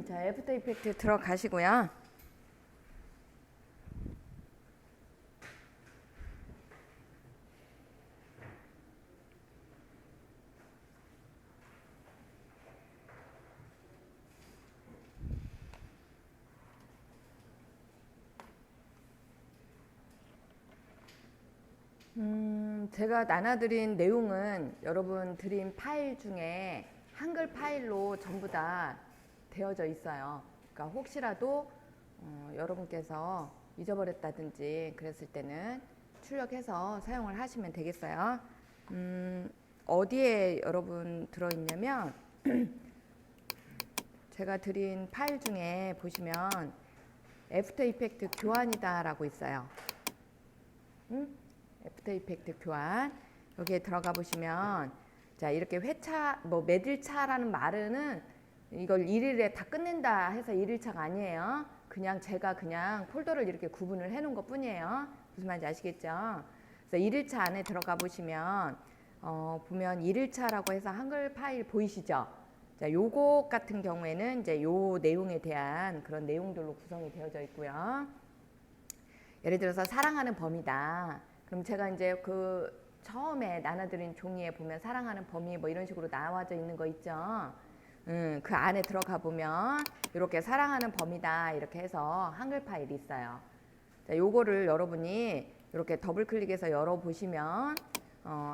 자, 애프터 이펙트 들어가시고요. 제가 나눠드린 내용은 여러분 드린 파일 중에 한글 파일로 전부 다 되어져 있어요. 그러니까 혹시라도 여러분께서 잊어버렸다든지 그랬을 때는 출력해서 사용을 하시면 되겠어요. 어디에 여러분 들어있냐면 제가 드린 파일 중에 보시면 애프터 이펙트 교환이다 라고 있어요. 애프터 이펙트 교환. 여기에 들어가 보시면 자, 이렇게 회차 뭐 매딜차라는 말은 이걸 1일에 다 끝낸다 해서 1일차가 아니에요. 그냥 제가 그냥 폴더를 이렇게 구분을 해 놓은 것 뿐이에요. 무슨 말인지 아시겠죠? 그래서 1일차 안에 들어가 보시면 보면 1일차라고 해서 한글 파일 보이시죠? 자, 요거 같은 경우에는 이제 요 내용에 대한 그런 내용들로 구성이 되어져 있고요. 예를 들어서 사랑하는 범위다. 그럼 제가 이제 그 처음에 나눠드린 종이에 보면 사랑하는 범위 뭐 이런 식으로 나와져 있는 거 있죠. 그 안에 들어가 보면 이렇게 사랑하는 범위다 이렇게 해서 한글 파일이 있어요. 자, 요거를 여러분이 이렇게 더블 클릭해서 열어 보시면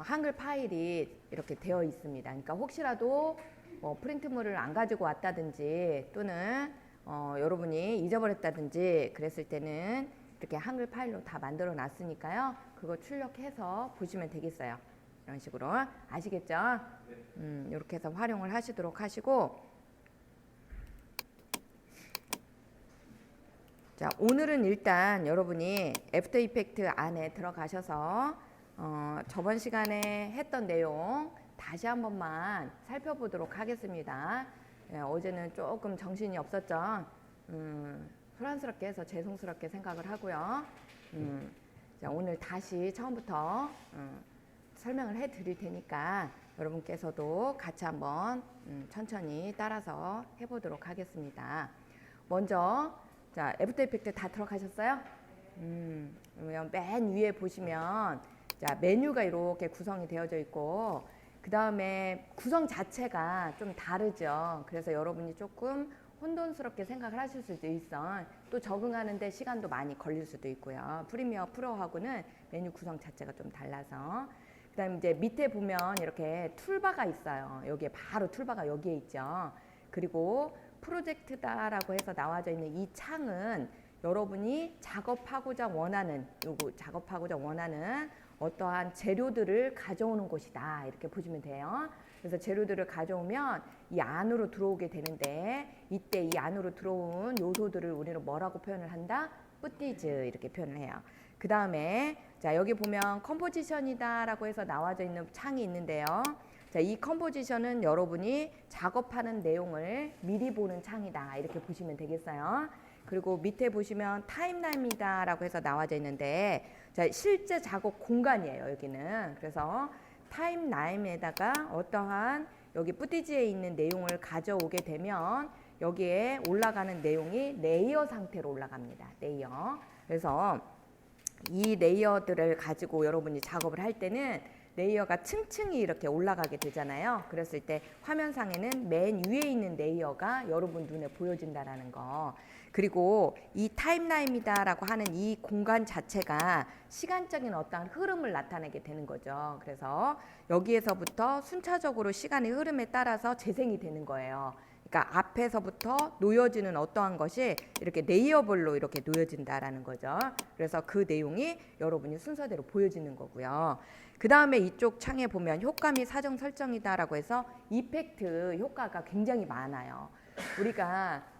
한글 파일이 이렇게 되어 있습니다. 그러니까 혹시라도 뭐 프린트물을 안 가지고 왔다든지 또는 여러분이 잊어버렸다든지 그랬을 때는 이렇게 한글 파일로 다 만들어 놨으니까요. 그거 출력해서 보시면 되겠어요. 이런 식으로 아시겠죠? 이렇게 해서 활용을 하시도록 하시고, 자, 오늘은 일단 여러분이 애프터 이펙트 안에 들어가셔서 저번 시간에 했던 내용 다시 한 번만 살펴보도록 하겠습니다. 어제는 조금 정신이 없었죠. 소란스럽게 해서 죄송스럽게 생각을 하고요. 자, 오늘 다시 처음부터 설명을 해 드릴 테니까 여러분께서도 같이 한번 천천히 따라서 해보도록 하겠습니다. 먼저 자, 애프터 이펙트 다 들어가셨어요? 그러면 맨 위에 보시면 자, 메뉴가 이렇게 구성이 되어져 있고 그 다음에 구성 자체가 좀 다르죠. 그래서 여러분이 조금 혼돈스럽게 생각을 하실 수도 있어. 또 적응하는데 시간도 많이 걸릴 수도 있고요. 프리미어 프로하고는 메뉴 구성 자체가 좀 달라서. 그 다음에 이제 밑에 보면 이렇게 툴바가 있어요. 여기에 바로 툴바가 여기에 있죠. 그리고 프로젝트다라고 해서 나와져 있는 이 창은 여러분이 작업하고자 원하는 어떠한 재료들을 가져오는 곳이다. 이렇게 보시면 돼요. 그래서 재료들을 가져오면 이 안으로 들어오게 되는데 이때 이 안으로 들어온 요소들을 우리는 뭐라고 표현을 한다? 뿌띠즈 이렇게 표현을 해요. 그 다음에 자, 여기 보면 컴포지션이다 라고 해서 나와져 있는 창이 있는데요. 자, 이 컴포지션은 여러분이 작업하는 내용을 미리 보는 창이다 이렇게 보시면 되겠어요. 그리고 밑에 보시면 타임라인이다 라고 해서 나와져 있는데 자, 실제 작업 공간이에요 여기는. 그래서 타임라인에다가 어떠한 여기 뿌띠지에 있는 내용을 가져오게 되면 여기에 올라가는 내용이 레이어 상태로 올라갑니다. 레이어. 그래서 이 레이어들을 가지고 여러분이 작업을 할 때는 레이어가 층층이 이렇게 올라가게 되잖아요. 그랬을 때 화면상에는 맨 위에 있는 레이어가 여러분 눈에 보여진다라는 거. 그리고 이 타임라인이다라고 하는 이 공간 자체가 시간적인 어떠한 흐름을 나타내게 되는 거죠. 그래서 여기에서부터 순차적으로 시간의 흐름에 따라서 재생이 되는 거예요. 그러니까 앞에서부터 놓여지는 어떠한 것이 이렇게 레이어별로 이렇게 놓여진다라는 거죠. 그래서 그 내용이 여러분이 순서대로 보여지는 거고요. 그 다음에 이쪽 창에 보면 효과 및 사정 설정이다라고 해서 이펙트 효과가 굉장히 많아요. 우리가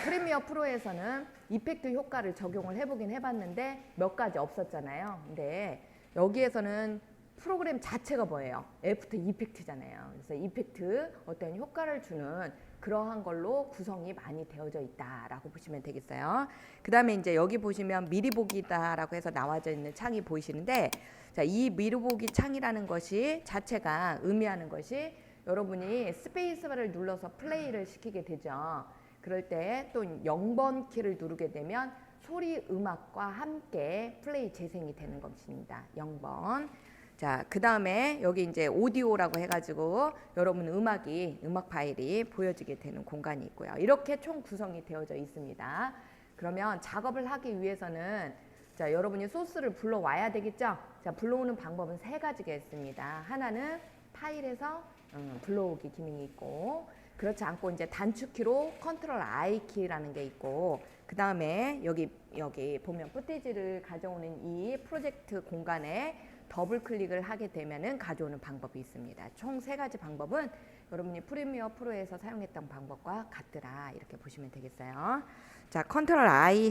프리미어 프로에서는 이펙트 효과를 적용을 해보긴 해봤는데 몇 가지 없었잖아요. 근데 여기에서는 프로그램 자체가 뭐예요? 애프터 이펙트잖아요. 그래서 이펙트 어떤 효과를 주는 그러한 걸로 구성이 많이 되어져 있다라고 보시면 되겠어요. 그 다음에 이제 여기 보시면 미리 보기다라고 해서 나와져 있는 창이 보이시는데 자, 이 미리 보기 창이라는 것이 자체가 의미하는 것이 여러분이 스페이스바를 눌러서 플레이를 시키게 되죠. 그럴 때 또 0번 키를 누르게 되면 소리 음악과 함께 플레이 재생이 되는 것입니다. 0번. 자, 그 다음에 여기 이제 오디오라고 해가지고 여러분 음악 파일이 보여지게 되는 공간이 있고요. 이렇게 총 구성이 되어져 있습니다. 그러면 작업을 하기 위해서는 자, 여러분이 소스를 불러와야 되겠죠? 자, 불러오는 방법은 세 가지가 있습니다. 하나는 파일에서 불러오기 기능이 있고, 그렇지 않고 이제 단축키로 컨트롤 I 키라는 게 있고, 그 다음에 여기 보면 푸티지를 가져오는 이 프로젝트 공간에 더블 클릭을 하게 되면은 가져오는 방법이 있습니다. 총 세 가지 방법은 여러분이 프리미어 프로에서 사용했던 방법과 같더라, 이렇게 보시면 되겠어요. 자, 컨트롤 I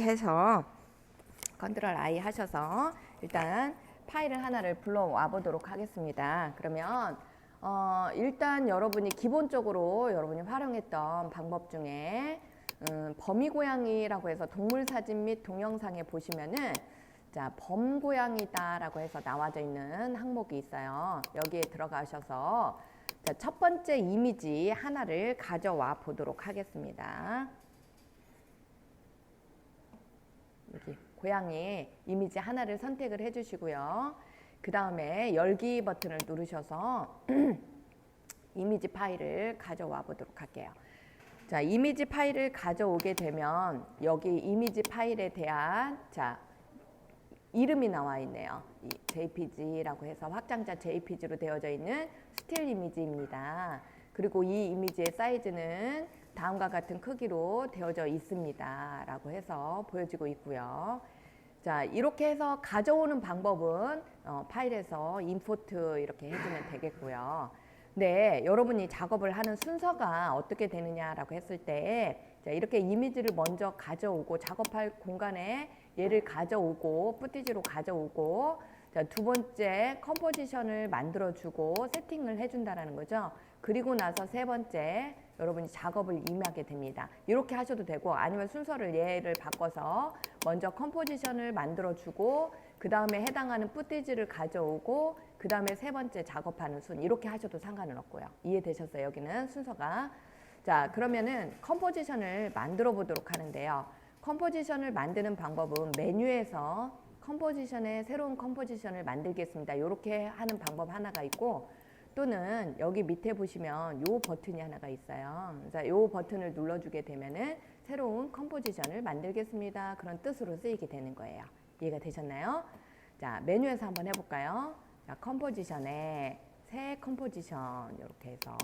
하셔서 일단 파일을 하나를 불러와 보도록 하겠습니다. 그러면 일단 여러분이 기본적으로 여러분이 활용했던 방법 중에 범위고양이라고 해서 동물사진 및 동영상에 보시면은 자, 범고양이다라고 해서 나와져 있는 항목이 있어요. 여기에 들어가셔서 자, 첫 번째 이미지 하나를 가져와 보도록 하겠습니다. 여기 고양이 이미지 하나를 선택을 해주시고요. 그 다음에 열기 버튼을 누르셔서 이미지 파일을 가져와 보도록 할게요. 자, 이미지 파일을 가져오게 되면 여기 이미지 파일에 대한 자, 이름이 나와 있네요. 이 JPG라고 해서 확장자 JPG로 되어져 있는 스틸 이미지입니다. 그리고 이 이미지의 사이즈는 다음과 같은 크기로 되어져 있습니다. 라고 해서 보여지고 있고요. 자, 이렇게 해서 가져오는 방법은 파일에서 임포트 이렇게 해주면 되겠고요. 네, 여러분이 작업을 하는 순서가 어떻게 되느냐라고 했을 때 자, 이렇게 이미지를 먼저 가져오고 작업할 공간에 얘를 가져오고 푸티지로 가져오고 자, 두 번째 컴포지션을 만들어주고 세팅을 해준다라는 거죠. 그리고 나서 세 번째 여러분이 작업을 임하게 됩니다. 이렇게 하셔도 되고 아니면 순서를 얘를 바꿔서 먼저 컴포지션을 만들어주고 그 다음에 해당하는 푸티지를 가져오고 그 다음에 세 번째 작업하는 순 이렇게 하셔도 상관은 없고요. 이해되셨어요? 여기는 순서가. 자, 그러면은 컴포지션을 만들어 보도록 하는데요. 컴포지션을 만드는 방법은 메뉴에서 컴포지션에 새로운 컴포지션을 만들겠습니다. 이렇게 하는 방법 하나가 있고 또는 여기 밑에 보시면 요 버튼이 하나가 있어요. 자, 요 버튼을 눌러주게 되면은 새로운 컴포지션을 만들겠습니다. 그런 뜻으로 쓰이게 되는 거예요. 이해가 되셨나요? 자, 메뉴에서 한번 해볼까요? 자, 컴포지션에 새 컴포지션 이렇게 해서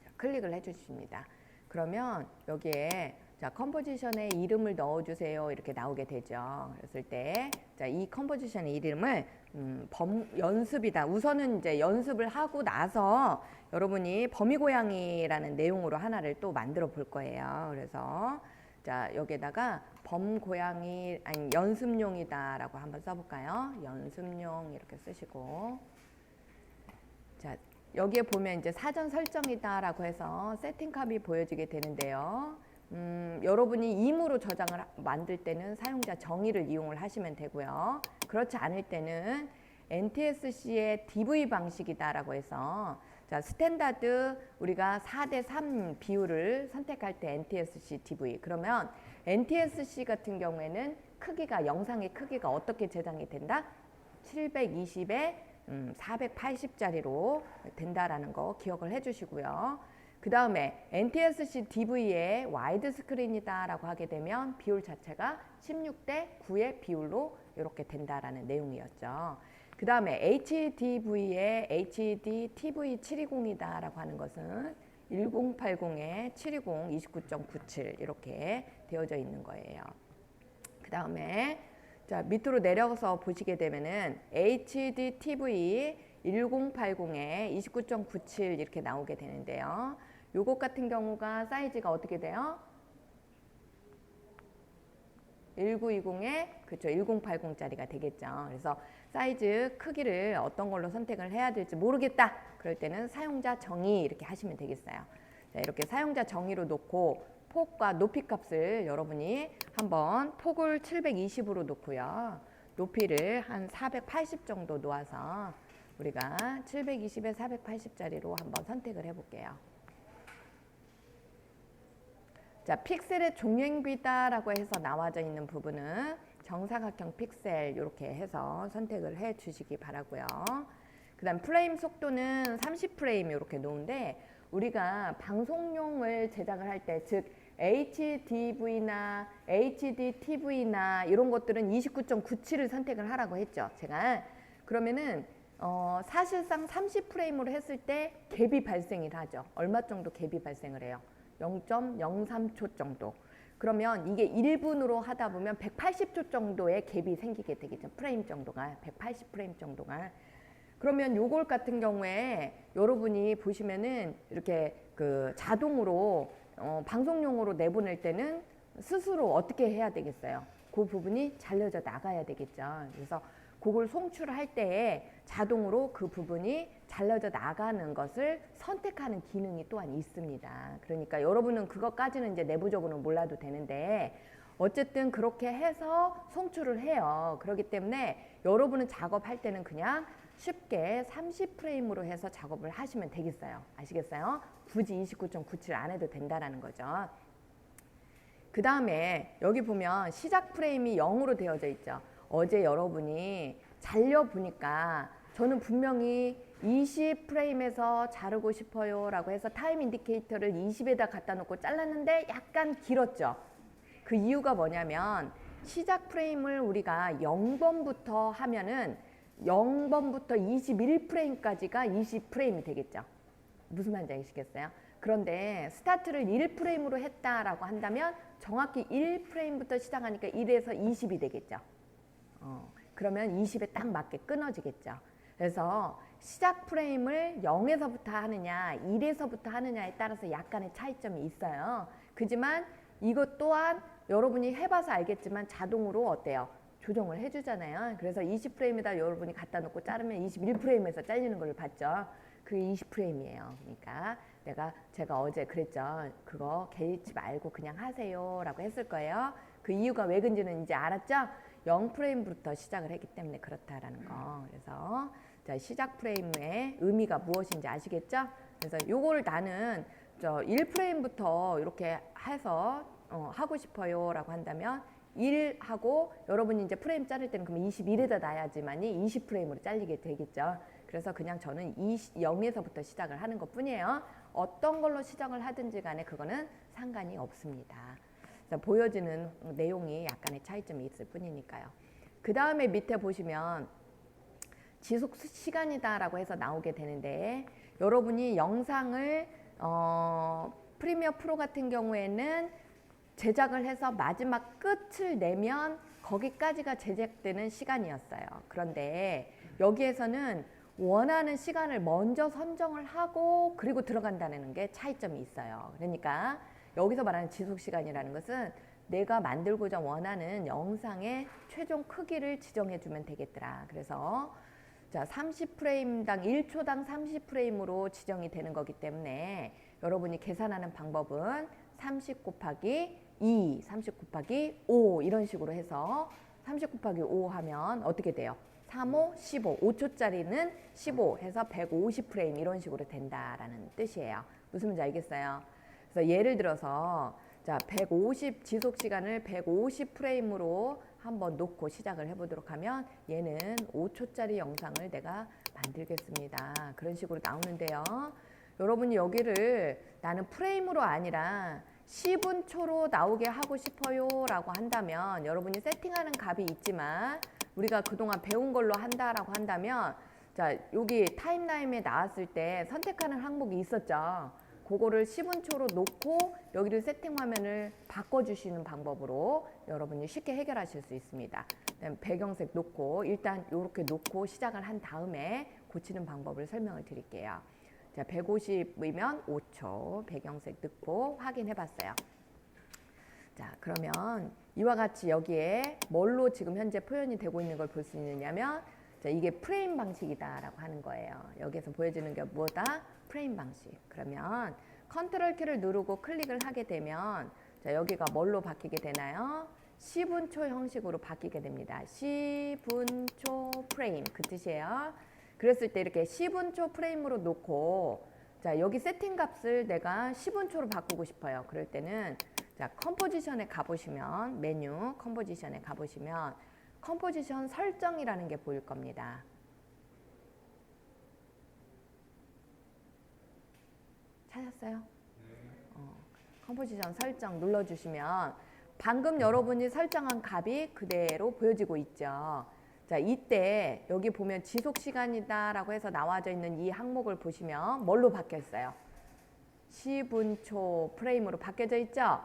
자, 클릭을 해주십니다. 그러면 여기에 자, 컴포지션에 이름을 넣어주세요. 이렇게 나오게 되죠. 그랬을 때, 자, 이 컴포지션의 이름을 연습이다. 우선은 이제 연습을 하고 나서 여러분이 범위고양이라는 내용으로 하나를 또 만들어 볼 거예요. 그래서 자, 여기에다가 범고양이 아니 연습용이다라고 한번 써볼까요? 연습용 이렇게 쓰시고 자, 여기에 보면 이제 사전 설정이다라고 해서 세팅값이 보여지게 되는데요. 여러분이 임으로 저장을 만들 때는 사용자 정의를 이용을 하시면 되고요. 그렇지 않을 때는 NTSC의 DV 방식이다라고 해서 자, 스탠다드 우리가 4:3 비율을 선택할 때 NTSC DV 그러면 NTSC 같은 경우에는 크기가 영상의 크기가 어떻게 제작이 된다? 720에 480짜리로 된다라는 거 기억을 해주시고요. 그 다음에 NTSC DV의 와이드 스크린이다 라고 하게 되면 비율 자체가 16:9의 비율로 이렇게 된다라는 내용이었죠. 그 다음에 HDV의 HD TV 720이다 라고 하는 것은 1080에 720 29.97 이렇게 되어져 있는 거예요. 그 다음에 자, 밑으로 내려서 보시게 되면은 HD TV 1080에 29.97 이렇게 나오게 되는데요. 요것 같은 경우가 사이즈가 어떻게 돼요? 1920에 그렇죠. 1080짜리가 되겠죠. 그래서 사이즈 크기를 어떤 걸로 선택을 해야 될지 모르겠다. 그럴 때는 사용자 정의 이렇게 하시면 되겠어요. 자, 이렇게 사용자 정의로 놓고 폭과 높이 값을 여러분이 한번 폭을 720으로 놓고요. 높이를 한 480 정도 놓아서 우리가 720에 480짜리로 한번 선택을 해볼게요. 자, 픽셀의 종횡비다라고 해서 나와져 있는 부분은 정사각형 픽셀 이렇게 해서 선택을 해 주시기 바라고요. 그 다음 프레임 속도는 30프레임 이렇게 놓은데 우리가 방송용을 제작을 할 때 즉 HDV나 HDTV나 이런 것들은 29.97을 선택을 하라고 했죠. 제가 그러면은 사실상 30프레임으로 했을 때 갭이 발생을 하죠. 얼마 정도 갭이 발생을 해요? 0.03초 정도. 그러면 이게 1분으로 하다 보면 180초 정도의 갭이 생기게 되겠죠. 프레임 정도가 180프레임 정도가. 그러면 요걸 같은 경우에 여러분이 보시면은 이렇게 그 자동으로 방송용으로 내보낼 때는 스스로 어떻게 해야 되겠어요? 그 부분이 잘려져 나가야 되겠죠. 그래서 그걸 송출할 때에 자동으로 그 부분이 잘려져 나가는 것을 선택하는 기능이 또한 있습니다. 그러니까 여러분은 그것까지는 이제 내부적으로는 몰라도 되는데 어쨌든 그렇게 해서 송출을 해요. 그렇기 때문에 여러분은 작업할 때는 그냥 쉽게 30프레임으로 해서 작업을 하시면 되겠어요. 아시겠어요? 굳이 29.97 안 해도 된다라는 거죠. 그 다음에 여기 보면 시작 프레임이 0으로 되어져 있죠. 어제 여러분이 잘려 보니까 저는 분명히 20프레임에서 자르고 싶어요 라고 해서 타임 인디케이터를 20에다 갖다 놓고 잘랐는데 약간 길었죠. 그 이유가 뭐냐면 시작 프레임을 우리가 0번부터 하면은 0번부터 21프레임까지가 20프레임이 되겠죠. 무슨 말인지 아시겠어요? 그런데 스타트를 1프레임으로 했다라고 한다면 정확히 1프레임부터 시작하니까 1에서 20이 되겠죠. 그러면 20에 딱 맞게 끊어지겠죠. 그래서 시작 프레임을 0에서부터 하느냐 1에서부터 하느냐에 따라서 약간의 차이점이 있어요. 그지만 이것 또한 여러분이 해봐서 알겠지만 자동으로 어때요? 조정을 해주잖아요. 그래서 20프레임에다 여러분이 갖다 놓고 자르면 21프레임에서 잘리는 걸 봤죠. 그게 20프레임이에요. 그러니까 제가 어제 그랬죠. 그거 개의치 말고 그냥 하세요 라고 했을 거예요. 그 이유가 왜 그런지는 이제 알았죠? 0프레임부터 시작을 했기 때문에 그렇다라는 거. 그래서 자, 시작 프레임의 의미가 무엇인지 아시겠죠? 그래서 요거를 나는 1프레임부터 이렇게 해서 하고 싶어요 라고 한다면 1 하고 여러분이 이제 프레임 자를 때는 그러면 21에다 놔야지만이 20프레임으로 잘리게 되겠죠. 그래서 그냥 저는 0에서부터 시작을 하는 것 뿐이에요. 어떤 걸로 시작을 하든지 간에 그거는 상관이 없습니다. 보여지는 내용이 약간의 차이점이 있을 뿐이니까요. 그 다음에 밑에 보시면 지속 시간이다 라고 해서 나오게 되는데 여러분이 영상을 프리미어 프로 같은 경우에는 제작을 해서 마지막 끝을 내면 거기까지가 제작되는 시간이었어요. 그런데 여기에서는 원하는 시간을 먼저 선정을 하고 그리고 들어간다는 게 차이점이 있어요. 그러니까 여기서 말하는 지속시간이라는 것은 내가 만들고자 원하는 영상의 최종 크기를 지정해 주면 되겠더라. 그래서 자, 30프레임당 1초당 30프레임으로 지정이 되는 거기 때문에 여러분이 계산하는 방법은 30 곱하기 2, 30 곱하기 5 이런 식으로 해서 30 곱하기 5 하면 어떻게 돼요? 3, 5, 15, 5초짜리는 15 해서 150프레임 이런 식으로 된다라는 뜻이에요. 무슨 말인지 알겠어요? 그래서 예를 들어서 자, 150 지속 시간을 150프레임으로 한번 놓고 시작을 해보도록 하면 얘는 5초짜리 영상을 내가 만들겠습니다. 그런 식으로 나오는데요. 여러분이 여기를 나는 프레임으로 아니라 10분초로 나오게 하고 싶어요 라고 한다면 여러분이 세팅하는 값이 있지만 우리가 그동안 배운 걸로 한다라고 한다면 자, 여기 타임라인에 나왔을 때 선택하는 항목이 있었죠. 그거를 10분초로 놓고 여기를 세팅 화면을 바꿔주시는 방법으로 여러분이 쉽게 해결하실 수 있습니다. 배경색 놓고 일단 이렇게 놓고 시작을 한 다음에 고치는 방법을 설명을 드릴게요. 자, 150이면 5초 배경색 넣고 확인해 봤어요. 자, 그러면 이와 같이 여기에 뭘로 지금 현재 표현이 되고 있는 걸 볼 수 있느냐면 자, 이게 프레임 방식이다라고 하는 거예요. 여기서 보여주는 게 뭐다? 프레임 방식. 그러면 컨트롤 키를 누르고 클릭을 하게 되면 자, 여기가 뭘로 바뀌게 되나요? 10분초 형식으로 바뀌게 됩니다. 10분초 프레임 그 뜻이에요. 그랬을 때 이렇게 10분초 프레임으로 놓고 자, 여기 세팅 값을 내가 10분초로 바꾸고 싶어요. 그럴 때는 자, 컴포지션에 가보시면 메뉴 컴포지션에 가보시면 컴포지션 설정이라는 게 보일 겁니다. 찾았어요? 컴포지션 설정 눌러주시면 방금 여러분이 설정한 값이 그대로 보여지고 있죠. 자, 이때 여기 보면 지속 시간이다 라고 해서 나와져 있는 이 항목을 보시면 뭘로 바뀌었어요? 10분초 프레임으로 바뀌어져 있죠?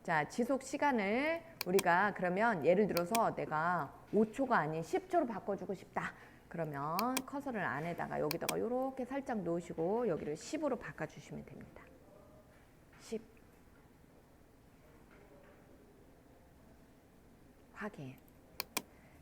자, 지속 시간을 우리가 그러면 예를 들어서 내가 5초가 아닌 10초로 바꿔주고 싶다. 그러면 커서를 안에다가 여기다가 이렇게 살짝 놓으시고 여기를 10으로 바꿔주시면 됩니다. 10. 확인.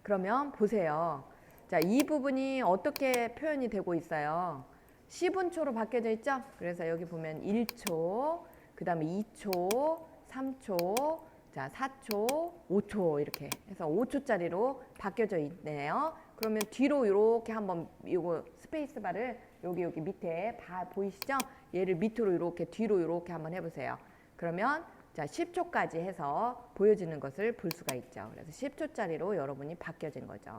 그러면 보세요. 자, 이 부분이 어떻게 표현이 되고 있어요? 10분초로 바뀌어져 있죠? 그래서 여기 보면 1초, 그 다음에 2초, 3초, 자, 4초, 5초 이렇게 해서 5초짜리로 바뀌어져 있네요. 그러면 뒤로 이렇게 한번 이거 스페이스바를 여기 밑에 보이시죠? 얘를 밑으로 이렇게 뒤로 이렇게 한번 해보세요. 그러면 자, 10초까지 해서 보여지는 것을 볼 수가 있죠. 그래서 10초짜리로 여러분이 바뀌어진 거죠.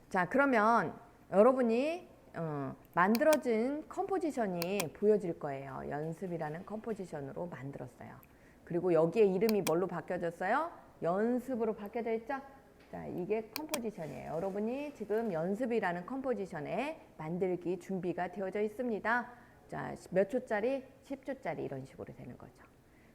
자, 그러면 여러분이 만들어진 컴포지션이 보여질 거예요. 연습이라는 컴포지션으로 만들었어요. 그리고 여기에 이름이 뭘로 바뀌어졌어요? 연습으로 바뀌어져 있죠? 자, 이게 컴포지션이에요. 여러분이 지금 연습이라는 컴포지션에 만들기 준비가 되어져 있습니다. 자, 몇 초짜리? 10초짜리 이런 식으로 되는 거죠.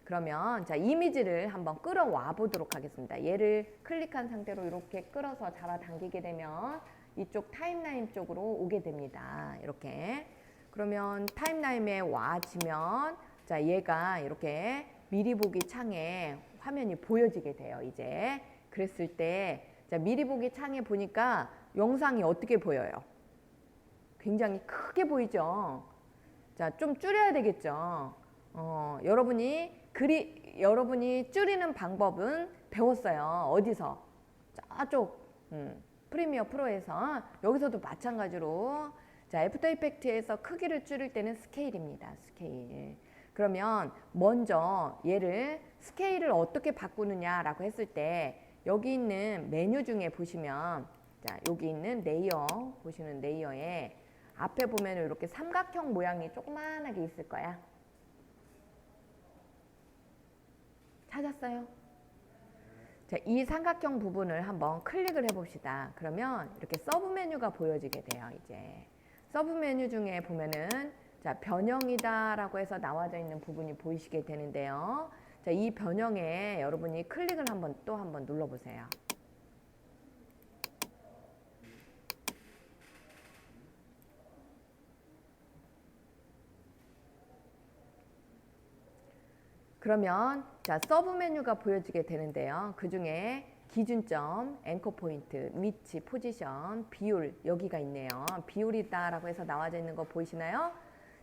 그러면 자, 이미지를 한번 끌어와 보도록 하겠습니다. 얘를 클릭한 상태로 이렇게 끌어서 잡아당기게 되면 이쪽 타임라인 쪽으로 오게 됩니다. 이렇게. 그러면 타임라인에 와지면 자, 얘가 이렇게 미리 보기 창에 화면이 보여지게 돼요. 이제 그랬을 때 자, 미리 보기 창에 보니까 영상이 어떻게 보여요? 굉장히 크게 보이죠? 자, 좀 줄여야 되겠죠. 여러분이 줄이는 방법은 배웠어요. 어디서? 저쪽 프리미어 프로에서. 여기서도 마찬가지로 자, 애프터 이펙트에서 크기를 줄일 때는 스케일입니다. 스케일. 그러면 먼저 얘를 스케일을 어떻게 바꾸느냐라고 했을 때 여기 있는 메뉴 중에 보시면 자, 여기 있는 레이어 보시는 레이어에 앞에 보면 이렇게 삼각형 모양이 조그만하게 있을 거야. 찾았어요? 자, 이 삼각형 부분을 한번 클릭을 해봅시다. 그러면 이렇게 서브 메뉴가 보여지게 돼요. 이제 서브 메뉴 중에 보면은 자, 변형이다라고 해서 나와져 있는 부분이 보이시게 되는데요. 자, 이 변형에 여러분이 클릭을 또 한번 눌러보세요. 그러면 자, 서브 메뉴가 보여지게 되는데요. 그 중에 기준점, 앵커 포인트, 위치, 포지션, 비율 여기가 있네요. 비율이다라고 해서 나와져 있는 거 보이시나요?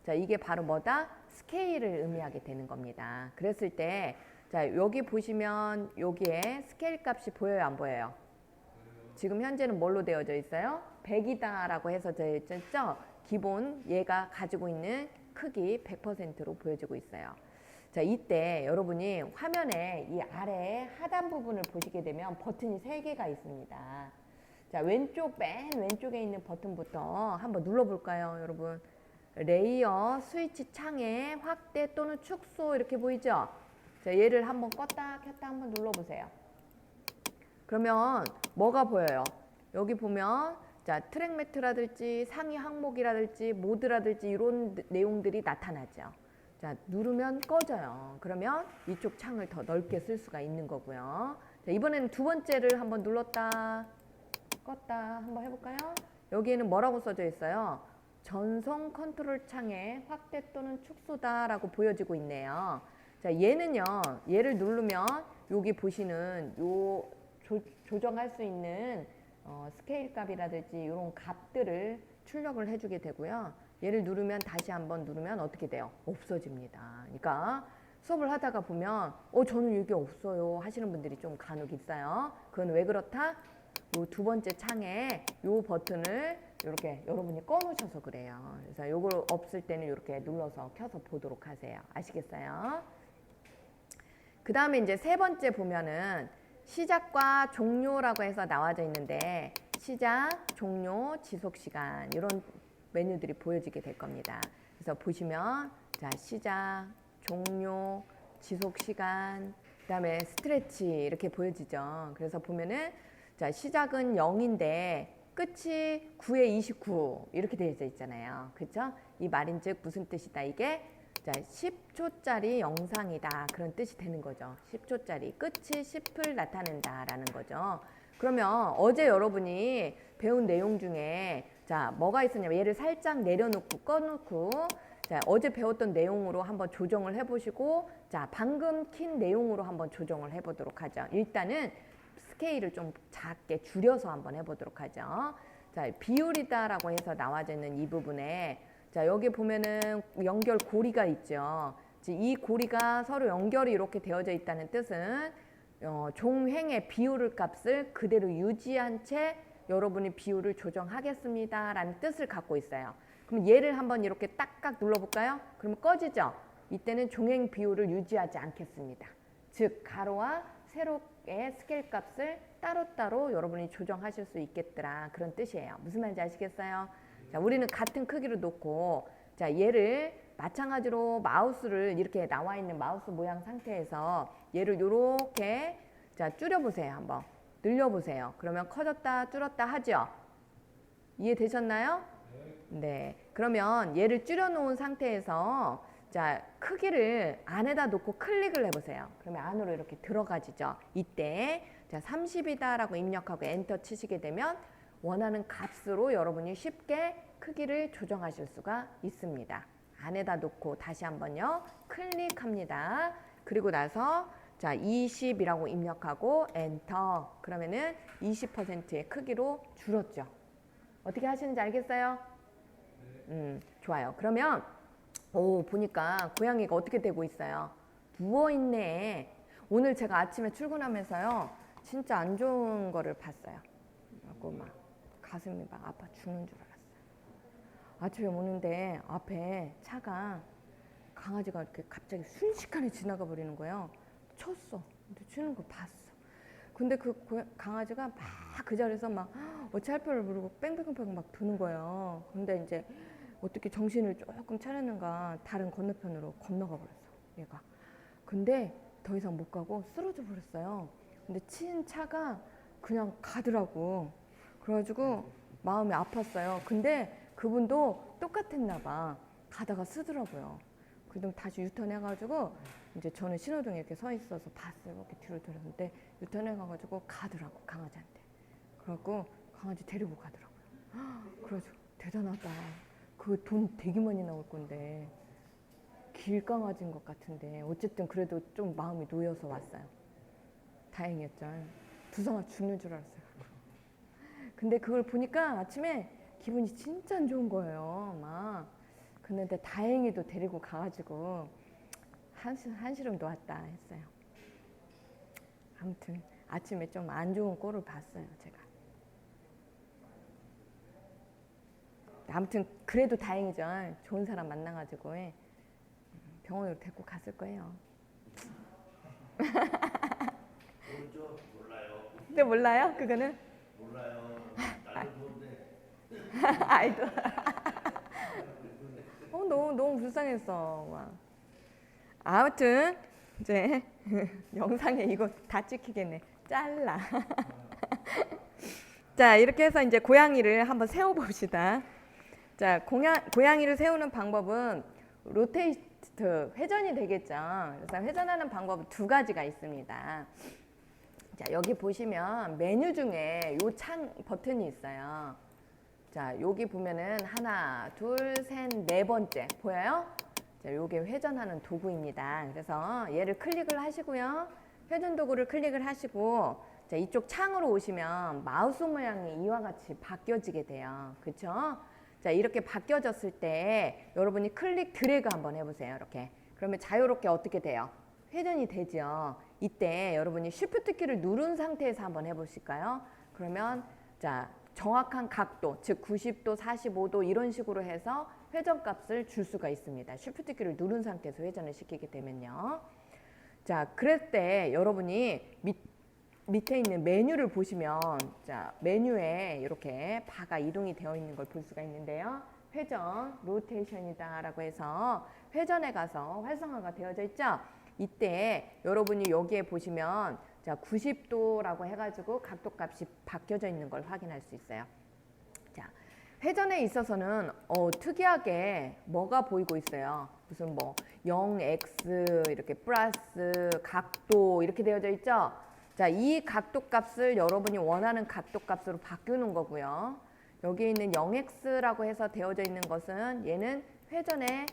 자, 이게 바로 뭐다? 스케일을 의미하게 되는 겁니다. 그랬을 때 자, 여기 보시면 여기에 스케일 값이 보여요, 안 보여요? 지금 현재는 뭘로 되어져 있어요? 100이다라고 해서 되어 있죠? 기본 얘가 가지고 있는 크기 100%로 보여지고 있어요. 자, 이때 여러분이 화면에 이 아래 하단 부분을 보시게 되면 버튼이 3개가 있습니다. 자, 맨 왼쪽에 있는 버튼부터 한번 눌러볼까요, 여러분? 레이어 스위치 창에 확대 또는 축소 이렇게 보이죠? 자, 얘를 한번 껐다 켰다 한번 눌러보세요. 그러면 뭐가 보여요? 여기 보면 자, 트랙 매트라든지 상위 항목이라든지 모드라든지 이런 내용들이 나타나죠. 자, 누르면 꺼져요. 그러면 이쪽 창을 더 넓게 쓸 수가 있는 거고요. 자, 이번에는 두 번째를 한번 눌렀다 껐다 한번 해볼까요? 여기에는 뭐라고 써져 있어요? 전송 컨트롤 창에 확대 또는 축소다라고 보여지고 있네요. 자, 얘는요, 얘를 누르면 여기 보시는 요 조정할 수 있는 스케일 값이라든지 이런 값들을 출력을 해주게 되고요. 얘를 누르면 다시 한번 누르면 어떻게 돼요? 없어집니다. 그러니까 수업을 하다가 보면 저는 이게 없어요 하시는 분들이 좀 간혹 있어요. 그건 왜 그렇다? 요 두 번째 창에 요 버튼을 이렇게 여러분이 꺼 놓으셔서 그래요. 그래서 요걸 없을 때는 이렇게 눌러서 켜서 보도록 하세요. 아시겠어요? 그 다음에 이제 세 번째 보면은 시작과 종료라고 해서 나와져 있는데 시작, 종료, 지속시간 이런 메뉴들이 보여지게 될 겁니다. 그래서 보시면 자 시작, 종료, 지속시간, 그 다음에 스트레치 이렇게 보여지죠. 그래서 보면은 자 시작은 0인데 끝이 9에 29 이렇게 되어 있잖아요. 그렇죠? 이 말인즉 무슨 뜻이다 이게? 자 10초짜리 영상이다 그런 뜻이 되는 거죠. 10초짜리 끝이 10을 나타낸다 라는 거죠. 그러면 어제 여러분이 배운 내용 중에 자 뭐가 있었냐면 얘를 살짝 내려놓고 꺼놓고 자 어제 배웠던 내용으로 한번 조정을 해보시고 자 방금 킨 내용으로 한번 조정을 해보도록 하죠. 일단은 스케일을 좀 작게 줄여서 한번 해보도록 하죠. 자 비율이다라고 해서 나와져 있는 이 부분에 자 여기 보면은 연결 고리가 있죠. 이 고리가 서로 연결이 이렇게 되어져 있다는 뜻은 종횡의 비율 값을 그대로 유지한 채 여러분이 비율을 조정하겠습니다 라는 뜻을 갖고 있어요. 그럼 얘를 한번 이렇게 딱딱 눌러볼까요? 그러면 꺼지죠. 이때는 종횡 비율을 유지하지 않겠습니다. 즉 가로와 세로의 스케일 값을 따로따로 여러분이 조정하실 수 있겠더라 그런 뜻이에요. 무슨 말인지 아시겠어요? 자, 우리는 같은 크기로 놓고 자 얘를 마찬가지로 마우스를 이렇게 나와 있는 마우스 모양 상태에서 얘를 이렇게 자 줄여보세요. 한번 늘려보세요. 그러면 커졌다 줄었다 하죠. 이해되셨나요? 네. 그러면 얘를 줄여놓은 상태에서 자 크기를 안에다 놓고 클릭을 해보세요. 그러면 안으로 이렇게 들어가지죠. 이때 자 30이다라고 입력하고 엔터 치시게 되면 원하는 값으로 여러분이 쉽게 크기를 조정하실 수가 있습니다. 안에다 놓고 다시 한번요. 클릭합니다. 그리고 나서 자 20이라고 입력하고 엔터 그러면은 20%의 크기로 줄었죠. 어떻게 하시는지 알겠어요? 좋아요. 그러면 보니까 고양이가 어떻게 되고 있어요? 누워있네. 오늘 제가 아침에 출근하면서요. 진짜 안 좋은 거를 봤어요. 그래갖고 막 가슴이 막 아파 죽는 줄 알았어요. 아침에 오는데 앞에 차가 강아지가 이렇게 갑자기 순식간에 지나가 버리는 거예요. 쳤어. 근데 치는 걸 봤어. 근데 그 강아지가 막 그 자리에서 막 어찌할 줄 모르고 뺑뺑뺑뺑 막 도는 거예요. 근데 이제 어떻게 정신을 조금 차렸는가 다른 건너편으로 건너가 버렸어. 얘가. 근데 더 이상 못 가고 쓰러져 버렸어요. 근데 친 차가 그냥 가더라고. 그래가지고 마음이 아팠어요. 근데 그분도 똑같았나 봐. 가다가 쓰더라고요. 그다음 다시 유턴해가지고 이제 저는 신호등에 이렇게 서 있어서 봤어요. 이렇게 뒤로 돌렸는데 유턴해가지고 가더라고 강아지한테. 그래갖고 강아지 데리고 가더라고요. 그래가지고 대단하다. 그 돈 되게 많이 나올 건데 길강아지인 것 같은데 어쨌든 그래도 좀 마음이 놓여서 왔어요. 다행이었죠. 두성아 죽는 줄 알았어요. 근데 그걸 보니까 아침에 기분이 진짜 안 좋은 거예요. 막. 근데 다행히도 데리고 가가지고 한시름 놓았다 했어요. 아무튼 아침에 좀 안 좋은 꼴을 봤어요. 제가. 아무튼 그래도 다행이죠. 좋은 사람 만나가지고 병원으로 데리고 갔을 거예요. 모르죠? 몰라요. 근데 몰라요? 그거는? 몰라요. 나도 좋은데. 아이고. 너무 불쌍했어. 막. 아무튼 이제 영상에 이거 다 찍히겠네. 잘라. 자 이렇게 해서 이제 고양이를 한번 세워봅시다. 자 고양이를 세우는 방법은 로테이트 회전이 되겠죠. 그래서 회전하는 방법은 두 가지가 있습니다. 자 여기 보시면 메뉴 중에 요 창 버튼이 있어요. 자 여기 보면은 하나 둘 셋 네 번째 보여요? 자 요게 회전하는 도구입니다. 그래서 얘를 클릭을 하시고요. 회전 도구를 클릭을 하시고 자 이쪽 창으로 오시면 마우스 모양이 이와 같이 바뀌어지게 돼요. 그렇죠? 자 이렇게 바뀌어졌을 때 여러분이 클릭 드래그 한번 해보세요. 이렇게 그러면 자유롭게 어떻게 돼요? 회전이 되죠. 이때 여러분이 쉬프트 키를 누른 상태에서 한번 해보실까요? 그러면 자 정확한 각도, 즉 90도, 45도 이런 식으로 해서 회전값을 줄 수가 있습니다. Shift 키를 누른 상태에서 회전을 시키게 되면요. 자, 그럴 때 여러분이 밑에 있는 메뉴를 보시면 자 메뉴에 이렇게 바가 이동이 되어 있는 걸 볼 수가 있는데요. 회전, 로테이션이다 라고 해서 회전에 가서 활성화가 되어져 있죠. 이때 여러분이 여기에 보시면 자 90도라고 해가지고 각도값이 바뀌어져 있는 걸 확인할 수 있어요. 자 회전에 있어서는 특이하게 뭐가 보이고 있어요. 무슨 뭐 0x 이렇게 플러스 각도 이렇게 되어져 있죠. 자, 이 각도값을 여러분이 원하는 각도값으로 바꾸는 거고요. 여기 있는 0x라고 해서 되어져 있는 것은 얘는 회전의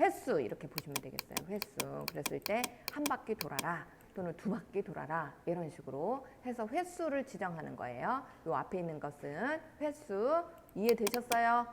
횟수 이렇게 보시면 되겠어요. 횟수. 그랬을 때 한 바퀴 돌아라 또는 두 바퀴 돌아라 이런 식으로 해서 횟수를 지정하는 거예요. 요 앞에 있는 것은 횟수. 이해되셨어요?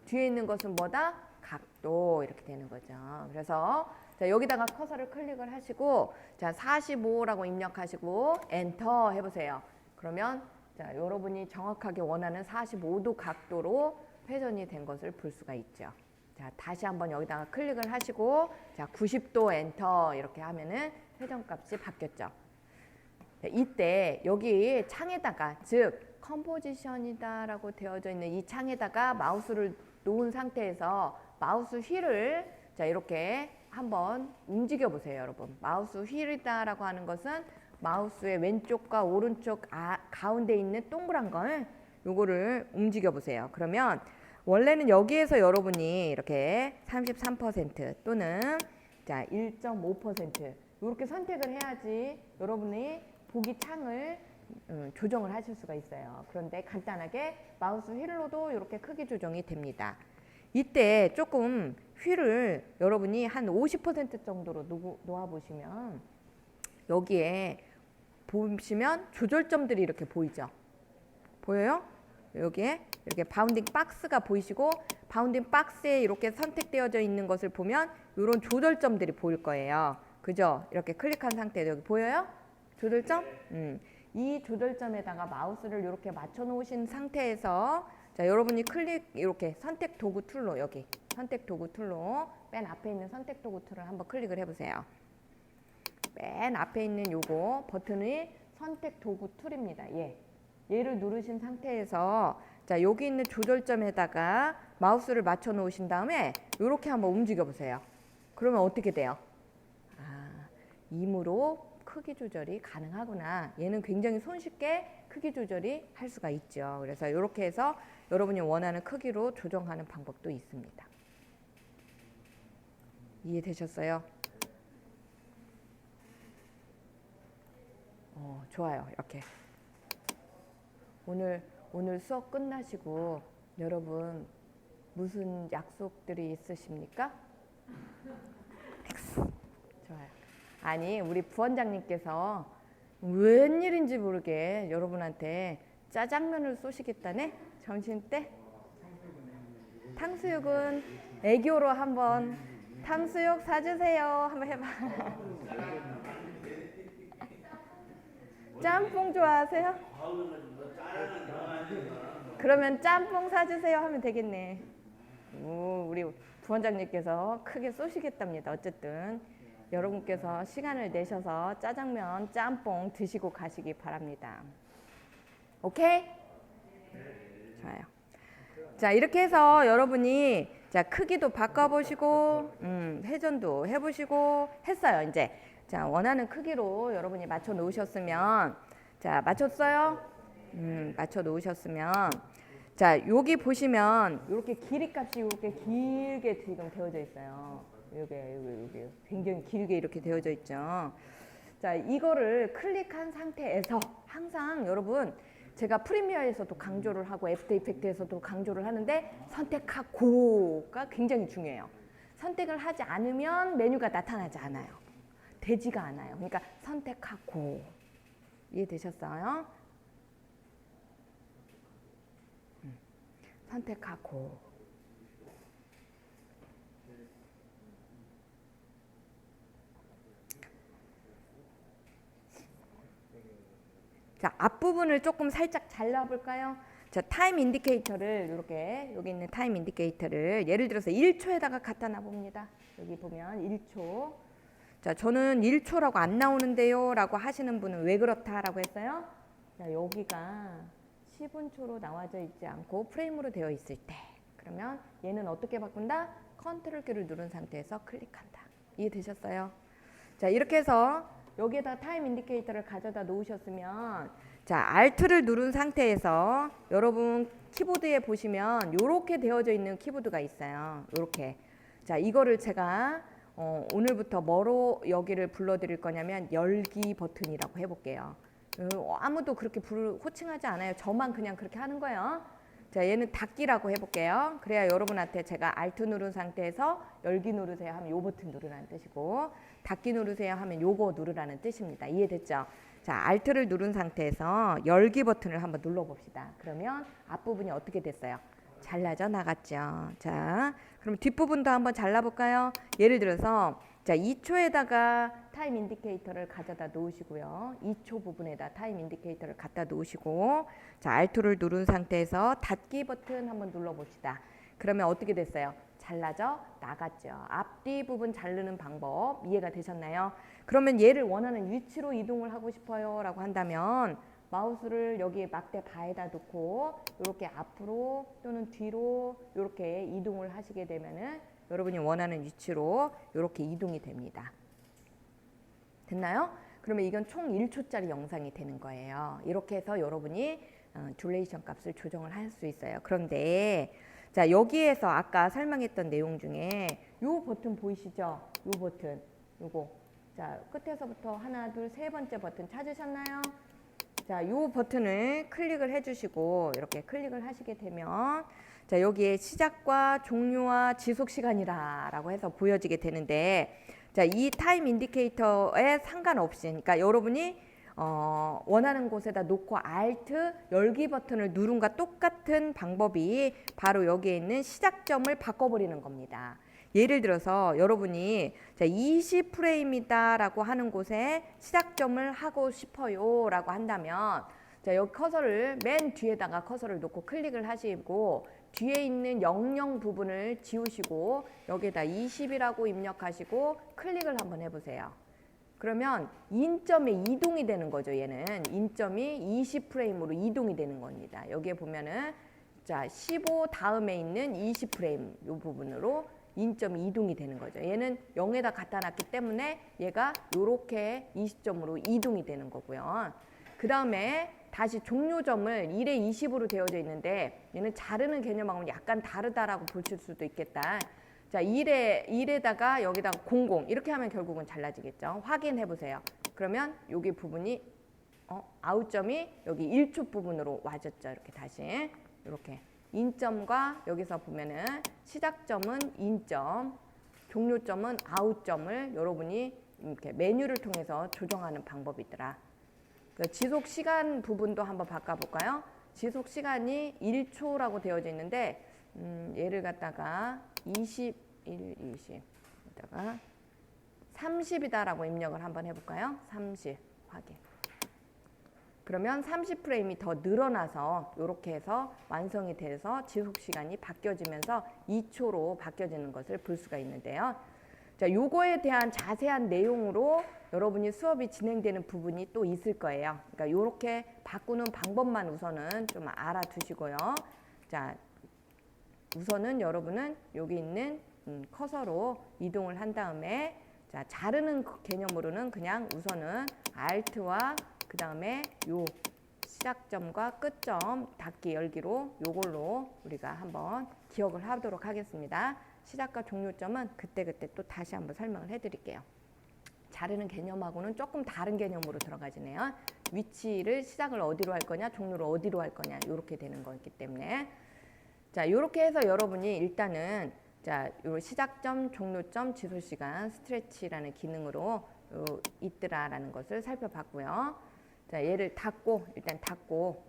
뒤에 있는 것은 뭐다? 각도 이렇게 되는 거죠. 그래서 자, 여기다가 커서를 클릭을 하시고 자 45라고 입력하시고 엔터 해보세요. 그러면 자 여러분이 정확하게 원하는 45도 각도로 회전이 된 것을 볼 수가 있죠. 자 다시 한번 여기다가 클릭을 하시고 자 90도 엔터 이렇게 하면은 회전값이 바뀌었죠. 자, 이때 여기 창에다가 즉 컴포지션이다라고 되어져 있는 이 창에다가 마우스를 놓은 상태에서 마우스 휠을 자 이렇게 한번 움직여 보세요, 여러분. 마우스 휠이다라고 하는 것은 마우스의 왼쪽과 오른쪽 가운데 있는 동그란 걸 요거를 움직여 보세요. 그러면 원래는 여기에서 여러분이 이렇게 33% 또는 자 1.5% 이렇게 선택을 해야지 여러분이 보기 창을 조정을 하실 수가 있어요. 그런데 간단하게 마우스 휠로도 이렇게 크기 조정이 됩니다. 이때 조금 휠을 여러분이 한 50% 정도로 놓아 보시면 여기에 보시면 조절점들이 이렇게 보이죠. 보여요? 여기에 이렇게 바운딩 박스가 보이시고 바운딩 박스에 이렇게 선택되어져 있는 것을 보면 이런 조절점들이 보일 거예요. 그죠? 이렇게 클릭한 상태에서 여기 보여요? 조절점? 이 조절점에다가 마우스를 이렇게 맞춰 놓으신 상태에서 자, 여러분이 이렇게 선택 도구 툴로 여기 선택 도구 툴로 맨 앞에 있는 선택 도구 툴을 한번 클릭을 해보세요. 맨 앞에 있는 요거 버튼이 선택 도구 툴입니다. 얘를 누르신 상태에서 자 여기 있는 조절점에다가 마우스를 맞춰 놓으신 다음에 이렇게 한번 움직여 보세요. 그러면 어떻게 돼요? 임으로 크기 조절이 가능하구나. 얘는 굉장히 손쉽게 크기 조절이 할 수가 있죠. 그래서 이렇게 해서 여러분이 원하는 크기로 조정하는 방법도 있습니다. 이해되셨어요? 좋아요. 이렇게 오늘 수업 끝나시고 여러분 무슨 약속들이 있으십니까? 좋아요. 아니 우리 부원장님께서 웬일인지 모르게 여러분한테 짜장면을 쏘시겠다네? 점심때? 탕수육은 애교로 한번 탕수육 사주세요 한번 해봐. 짬뽕 좋아하세요? 그러면 짬뽕 사주세요 하면 되겠네. 우리 부원장님께서 크게 쏘시겠답니다. 어쨌든 여러분께서 시간을 내셔서 짜장면, 짬뽕 드시고 가시기 바랍니다. 오케이? 좋아요. 자, 이렇게 해서 여러분이 자 크기도 바꿔보시고 회전도 해보시고 했어요. 이제 자 원하는 크기로 여러분이 맞춰 놓으셨으면 자 맞췄어요? 맞춰 놓으셨으면 자 여기 보시면 이렇게 길이 값이 이렇게 길게 지금 되어져 있어요. 요게 굉장히 길게 이렇게 되어져 있죠. 자 이거를 클릭한 상태에서 항상 여러분 제가 프리미어에서도 강조를 하고 애프터 이펙트에서도 강조를 하는데 선택하고가 굉장히 중요해요. 선택을 하지 않으면 메뉴가 나타나지 않아요. 되지가 않아요. 그러니까 선택하고. 이해되셨어요? 선택하고. 자, 앞부분을 조금 살짝 잘라볼까요? 자, 타임 인디케이터를 이렇게 여기 있는 타임 인디케이터를 예를 들어서 1초에다가 갖다 놔봅니다. 여기 보면 1초. 자, 저는 1초라고 안 나오는데요 라고 하시는 분은 왜 그렇다라고 했어요? 자, 여기가 10분초로 나와져 있지 않고 프레임으로 되어 있을 때 그러면 얘는 어떻게 바꾼다? 컨트롤 키를 누른 상태에서 클릭한다. 이해되셨어요? 자, 이렇게 해서 여기에다 타임 인디케이터를 가져다 놓으셨으면 자, Alt를 누른 상태에서 여러분 키보드에 보시면 이렇게 되어져 있는 키보드가 있어요. 이렇게. 자, 이거를 제가 오늘부터 뭐로 여기를 불러드릴 거냐면 열기 버튼이라고 해볼게요. 아무도 그렇게 호칭하지 않아요. 저만 그냥 그렇게 하는 거예요. 자, 얘는 닫기라고 해볼게요. 그래야 여러분한테 제가 Alt 누른 상태에서 열기 누르세요 하면 요 버튼 누르라는 뜻이고 닫기 누르세요 하면 요거 누르라는 뜻입니다. 이해됐죠? 자, Alt를 누른 상태에서 열기 버튼을 한번 눌러봅시다. 그러면 앞부분이 어떻게 됐어요? 잘라져 나갔죠. 자, 그럼 뒷부분도 한번 잘라볼까요? 예를 들어서 자, 2초에다가 타임 인디케이터를 가져다 놓으시고요. 2초 부분에다 타임 인디케이터를 갖다 놓으시고 자, Alt를 누른 상태에서 닫기 버튼 한번 눌러봅시다. 그러면 어떻게 됐어요? 잘라져 나갔죠. 앞뒤 부분 자르는 방법 이해가 되셨나요? 그러면 얘를 원하는 위치로 이동을 하고 싶어요 라고 한다면 마우스를 여기 막대 바에다 놓고 이렇게 앞으로 또는 뒤로 이렇게 이동을 하시게 되면은 여러분이 원하는 위치로 이렇게 이동이 됩니다. 됐나요? 그러면 이건 총 1초짜리 영상이 되는 거예요. 이렇게 해서 여러분이 듀레이션 값을 조정을 할 수 있어요. 그런데 자, 여기에서 아까 설명했던 내용 중에 요 버튼 보이시죠? 요 버튼 요거 자, 끝에서부터 하나 둘 세 번째 버튼 찾으셨나요? 자, 요 버튼을 클릭을 해주시고 이렇게 클릭을 하시게 되면 자, 여기에 시작과 종료와 지속 시간이라고 해서 보여지게 되는데 자, 이 타임 인디케이터에 상관없이 그러니까 여러분이 원하는 곳에다 놓고 Alt 열기 버튼을 누른과 똑같은 방법이 바로 여기에 있는 시작점을 바꿔버리는 겁니다. 예를 들어서 여러분이 20프레임이다 라고 하는 곳에 시작점을 하고 싶어요 라고 한다면 자, 여기 커서를 맨 뒤에다가 커서를 놓고 클릭을 하시고 뒤에 있는 00 부분을 지우시고 여기에다 20이라고 입력하시고 클릭을 한번 해보세요. 그러면 인점에 이동이 되는 거죠. 얘는 인점이 20프레임으로 이동이 되는 겁니다. 여기에 보면은 자, 15 다음에 있는 20프레임 이 부분으로 인점이 이동이 되는 거죠. 얘는 0에다 갖다 놨기 때문에 얘가 이렇게 20점으로 이동이 되는 거고요. 그 다음에 다시 종료점을 1에 20으로 되어져 있는데 얘는 자르는 개념하고는 약간 다르다라고 보실 수도 있겠다. 자, 1에다가 여기다가 00 이렇게 하면 결국은 잘라지겠죠. 확인해 보세요. 그러면 여기 부분이 아웃점이 여기 1초 부분으로 와졌죠. 이렇게 다시 이렇게 인점과 여기서 보면은 시작점은 인점, 종료점은 아웃점을 여러분이 이렇게 메뉴를 통해서 조정하는 방법이 있더라. 지속 시간 부분도 한번 바꿔볼까요? 지속 시간이 1초라고 되어져 있는데 얘를 갖다가 21, 20 여기다가 30이다라고 입력을 한번 해볼까요? 30 확인. 그러면 30프레임이 더 늘어나서 이렇게 해서 완성이 돼서 지속 시간이 바뀌어지면서 2초로 바뀌어지는 것을 볼 수가 있는데요. 자, 요거에 대한 자세한 내용으로 여러분이 수업이 진행되는 부분이 또 있을 거예요. 그러니까 요렇게 바꾸는 방법만 우선은 좀 알아두시고요. 자, 우선은 여러분은 여기 있는 커서로 이동을 한 다음에 자, 자르는 개념으로는 그냥 우선은 Alt와 그 다음에 요 시작점과 끝점 닫기 열기로 요걸로 우리가 한번 기억을 하도록 하겠습니다. 시작과 종료점은 그때그때 또 다시 한번 설명을 해드릴게요. 자르는 개념하고는 조금 다른 개념으로 들어가지네요. 위치를 시작을 어디로 할 거냐, 종료를 어디로 할 거냐 이렇게 되는 거기 때문에 자, 이렇게 해서 여러분이 일단은 자, 요 시작점, 종료점, 지속시간, 스트레치라는 기능으로 있더라라는 것을 살펴봤고요. 자, 얘를 닫고 일단 닫고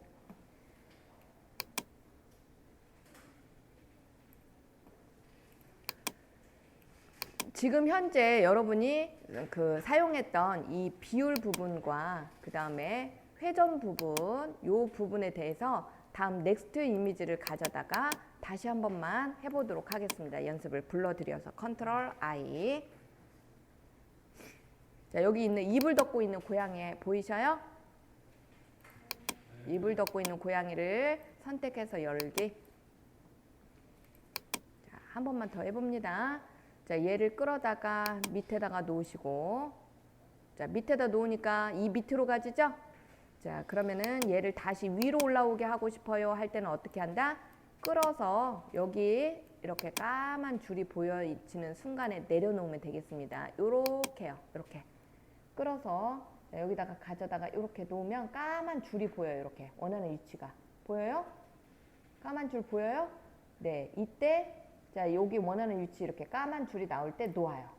지금 현재 여러분이 그 사용했던 이 비율 부분과 그 다음에 회전 부분, 요 부분에 대해서 다음 넥스트 이미지를 가져다가 다시 한 번만 해보도록 하겠습니다. 연습을 불러드려서 컨트롤 I. 자, 여기 있는 이불 덮고 있는 고양이 보이셔요? 이불 덮고 있는 고양이를 선택해서 열기. 자, 한 번만 더 해봅니다. 자, 얘를 끌어다가 밑에다가 놓으시고, 자, 밑에다 놓으니까 이 밑으로 가지죠? 자, 그러면은 얘를 다시 위로 올라오게 하고 싶어요 할 때는 어떻게 한다? 끌어서 여기 이렇게 까만 줄이 보여지는 순간에 내려놓으면 되겠습니다. 요렇게요. 이렇게 끌어서 여기다가 가져다가 이렇게 놓으면 까만 줄이 보여요. 이렇게 원하는 위치가 보여요? 까만 줄 보여요? 네, 이때 자, 여기 원하는 위치 이렇게 까만 줄이 나올 때 놓아요.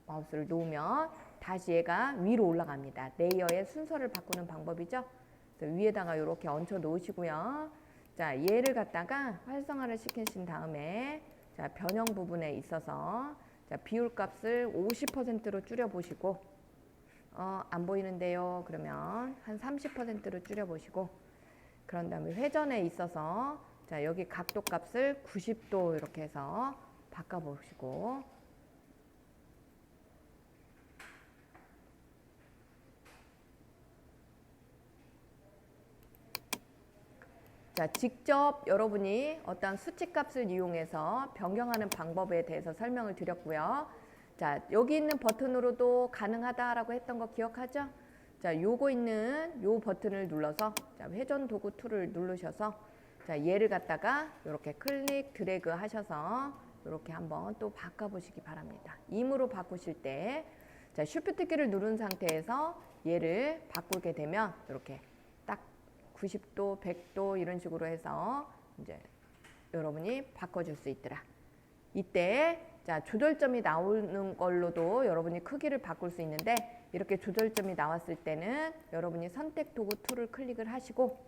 마우스를 놓으면 다시 얘가 위로 올라갑니다. 레이어의 순서를 바꾸는 방법이죠. 그래서 위에다가 이렇게 얹혀 놓으시고요. 자, 얘를 갖다가 활성화를 시키신 다음에 자, 변형 부분에 있어서 자, 비율 값을 50%로 줄여 보시고 안 보이는데요. 그러면 한 30%로 줄여 보시고 그런 다음에 회전에 있어서 자, 여기 각도 값을 90도 이렇게 해서 바꿔 보시고 자, 직접 여러분이 어떤 수치값을 이용해서 변경하는 방법에 대해서 설명을 드렸고요. 자, 여기 있는 버튼으로도 가능하다라고 했던 거 기억하죠? 자, 요거 있는 요 버튼을 눌러서 자, 회전 도구 툴을 누르셔서 자, 얘를 갖다가 이렇게 클릭 드래그 하셔서 이렇게 한번 또 바꿔 보시기 바랍니다. 임으로 바꾸실 때 자, 쉬프트 키를 누른 상태에서 얘를 바꾸게 되면 이렇게 90도, 100도 이런 식으로 해서 이제 여러분이 바꿔줄 수 있더라. 이때 자, 조절점이 나오는 걸로도 여러분이 크기를 바꿀 수 있는데 이렇게 조절점이 나왔을 때는 여러분이 선택 도구 툴을 클릭을 하시고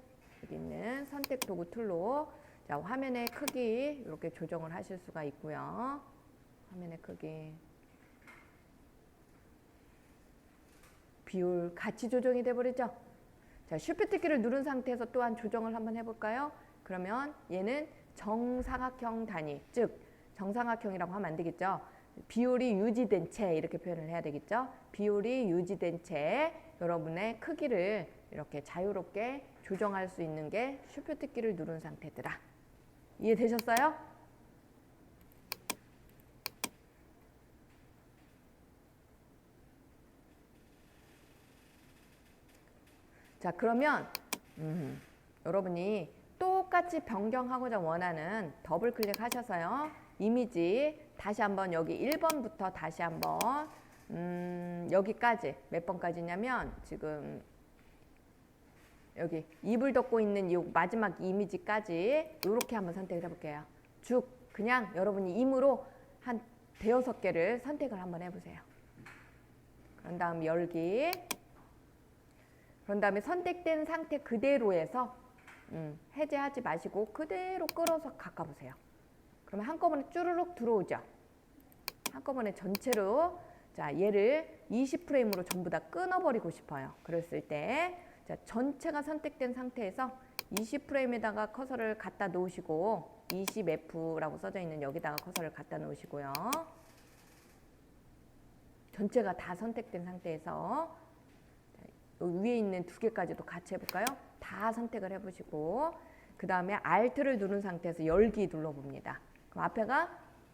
여기 있는 선택 도구 툴로 자, 화면의 크기 이렇게 조정을 하실 수가 있고요. 화면의 크기 비율 같이 조정이 돼버리죠. 자, 쉬프트 키를 누른 상태에서 또한 조정을 한번 해볼까요? 그러면 얘는 정사각형 단위, 즉 정사각형이라고 하면 안 되겠죠. 비율이 유지된 채 이렇게 표현을 해야 되겠죠. 비율이 유지된 채 여러분의 크기를 이렇게 자유롭게 조정할 수 있는 게 쉬프트 키를 누른 상태더라. 이해되셨어요? 자, 그러면 여러분이 똑같이 변경하고자 원하는 더블 클릭하셔서요. 이미지 다시 한번 여기 1번부터 다시 한번 여기까지 몇 번까지냐면 지금 여기 이불 덮고 있는 이 마지막 이미지까지 이렇게 한번 선택을 해볼게요. 쭉 그냥 여러분이 임으로 한 대여섯 개를 선택을 한번 해보세요. 그런 다음 열기. 그런 다음에 선택된 상태 그대로에서 해제하지 마시고 그대로 끌어서 가까보세요. 그러면 한꺼번에 쭈르륵 들어오죠. 한꺼번에 전체로 자, 얘를 20프레임으로 전부 다 끊어버리고 싶어요. 그랬을 때 자, 전체가 선택된 상태에서 20프레임에다가 커서를 갖다 놓으시고 20F라고 써져 있는 여기다가 커서를 갖다 놓으시고요. 전체가 다 선택된 상태에서 여기 위에 있는 두 개까지도 같이 해볼까요? 다 선택을 해보시고 그 다음에 Alt를 누른 상태에서 열기 눌러봅니다. 그럼 앞에가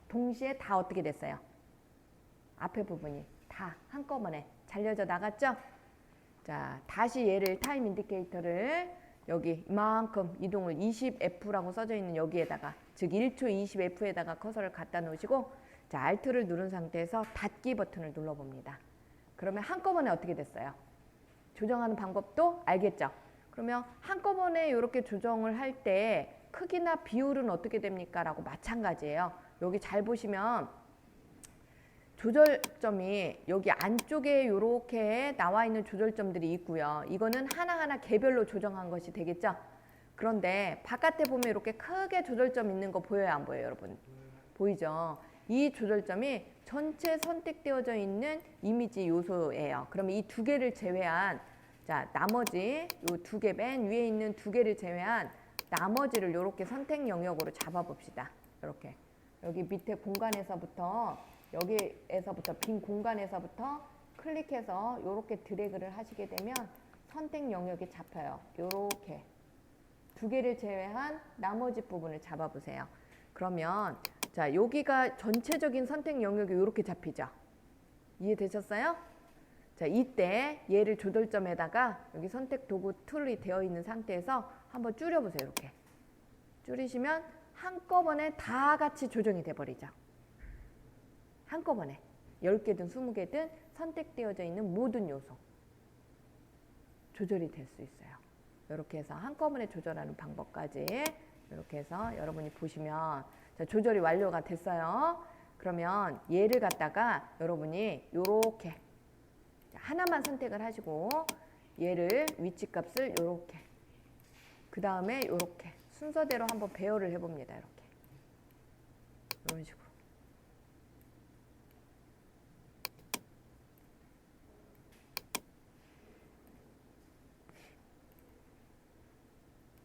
동시에 다 어떻게 됐어요? 앞에 부분이 다 한꺼번에 잘려져 나갔죠? 자, 다시 얘를 타임 인디케이터를 여기 이만큼 이동을 20F라고 써져 있는 여기에다가 즉 1초 20F에다가 커서를 갖다 놓으시고 자, Alt를 누른 상태에서 닫기 버튼을 눌러봅니다. 그러면 한꺼번에 어떻게 됐어요? 조정하는 방법도 알겠죠? 그러면 한꺼번에 이렇게 조정을 할 때 크기나 비율은 어떻게 됩니까? 라고 마찬가지예요. 여기 잘 보시면 조절점이 여기 안쪽에 이렇게 나와 있는 조절점들이 있고요. 이거는 하나하나 개별로 조정한 것이 되겠죠? 그런데 바깥에 보면 이렇게 크게 조절점 있는 거 보여요? 안 보여요, 여러분? 보이죠? 이 조절점이 전체 선택되어져 있는 이미지 요소예요. 그러면 이 두 개를 제외한 자, 나머지 요 두 개, 맨 위에 있는 두 개를 제외한 나머지를 이렇게 선택 영역으로 잡아봅시다. 이렇게 여기 밑에 공간에서부터 여기에서부터 빈 공간에서부터 클릭해서 이렇게 드래그를 하시게 되면 선택 영역이 잡혀요. 이렇게 두 개를 제외한 나머지 부분을 잡아보세요. 그러면 자, 여기가 전체적인 선택 영역이 이렇게 잡히죠. 이해되셨어요? 자, 이때 얘를 조절점에다가 여기 선택 도구 툴이 되어 있는 상태에서 한번 줄여보세요. 이렇게 줄이시면 한꺼번에 다 같이 조정이 돼버리죠. 한꺼번에 10개든 20개든 선택되어져 있는 모든 요소 조절이 될 수 있어요. 이렇게 해서 한꺼번에 조절하는 방법까지 이렇게 해서 여러분이 보시면 자, 조절이 완료가 됐어요. 그러면 얘를 갖다가 여러분이 이렇게 하나만 선택을 하시고 얘를 위치값을 이렇게 그 다음에 이렇게 순서대로 한번 배열을 해봅니다. 이렇게 이런 식으로